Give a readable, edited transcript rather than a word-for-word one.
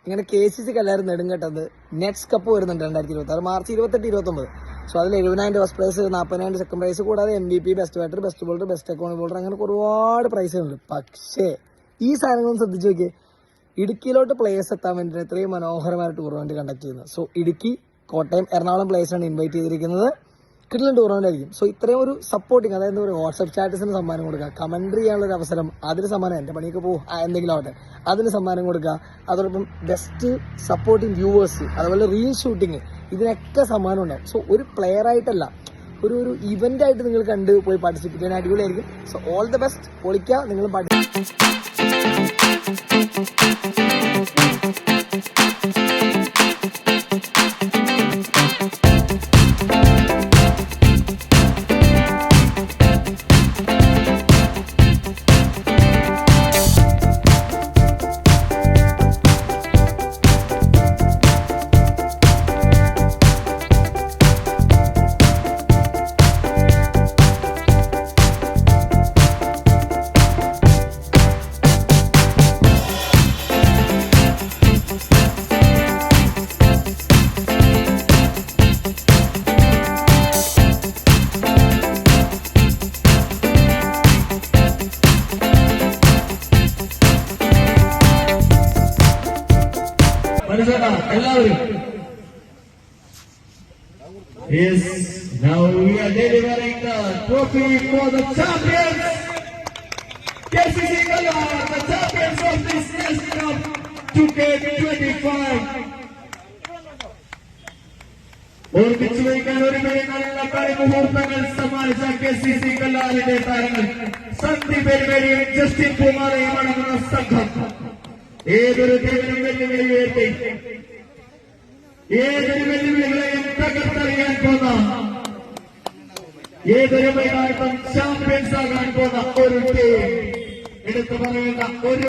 ഇങ്ങനെ KCC എല്ലാവരും നെടുങ്കണ്ടത് nets cup വരുന്നുണ്ട് 2026 മാർച്ച് 28, 29. സോ അതിൽ 70,000 ഫസ്റ്റ് പ്രൈസ്, 40,000 സെക്കൻഡ് പ്രൈസ്, കൂടാതെ MVP, best batter, best bowler, best account bowler, അങ്ങനെ ഒരുപാട് പ്രൈസുകളുണ്ട്. പക്ഷേ ഈ സാധനങ്ങളൊന്നും ശ്രദ്ധിച്ചു നോക്കിയേ, ഇടുക്കിയിലോട്ട് പ്ലേയേഴ്സ് എത്താൻ വേണ്ടിയിട്ട് ഇത്രയും മനോഹരമായ ടൂർണമെന്റ് കണ്ടക്ട് ചെയ്യുന്നത്. സോ ഇടുക്കി, കോട്ടയം, എറണാകുളം പ്ലേയേഴ്സാണ് ഇൻവൈറ്റ് ചെയ്തിരിക്കുന്നത്. കിട്ടുന്ന ടൂർണമെന്റ് ആയിരിക്കും. സോ ഇത്രയും ഒരു സപ്പോർട്ടിങ്, അതായത് വാട്സ്ആപ്പ് സ്റ്റാറ്റസിന് സമ്മാനം കൊടുക്കുക, കമന്ററി ചെയ്യാനുള്ള ഒരു അവസരം, അതിന് സമ്മാനം, എൻ്റെ പണിയൊക്കെ പോകും എന്തെങ്കിലും ആവട്ടെ, അതിന് സമ്മാനം കൊടുക്കുക. അതോടൊപ്പം ബെസ്റ്റ് സപ്പോർട്ടിങ് വ്യൂവേഴ്സ്, അതുപോലെ റീൽ ഷൂട്ടിങ്, ഇതിനൊക്കെ സമ്മാനം ഉണ്ടാവും. സോ ഒരു പ്ലെയർ ആയിട്ടല്ല, ഒരു ഇവന്റ് ആയിട്ട് നിങ്ങൾ കണ്ട് പോയി പാർട്ടിസിപ്പേറ്റ് ചെയ്യാൻ അടിപൊളിയായിരിക്കും. So all the best. പൊളിക്കുക. നിങ്ങൾ Yes, now we are delivering the trophy for the champions. KCC Kallar, the champions of this Nation Cup 2K25. ഓർമ്മിച്ചു വയ്ക്കാൻ ഒരു നല്ല കളിമുഹൂർത്തങ്ങൾ സമ്മാനിച്ച KCC കല്ലാറിന്റെ താരങ്ങൾ സന്ദീപ് പെരുമേരിയും ജസ്റ്റിൻ കുമാറയും അടങ്ങുന്ന സംഘം ഏതൊരു വെല്ലുവിളി ഉയർത്തി, ഏതൊരു വെല്ലുവിളികളെയും തകർത്തറിയാൻ പോന്ന, ഏതൊരു മൈതാനത്തും ചാമ്പ്യൻസ് ആകാൻ പോന്ന ഒരു ടീം, എടുത്തു പറയേണ്ട ഒരു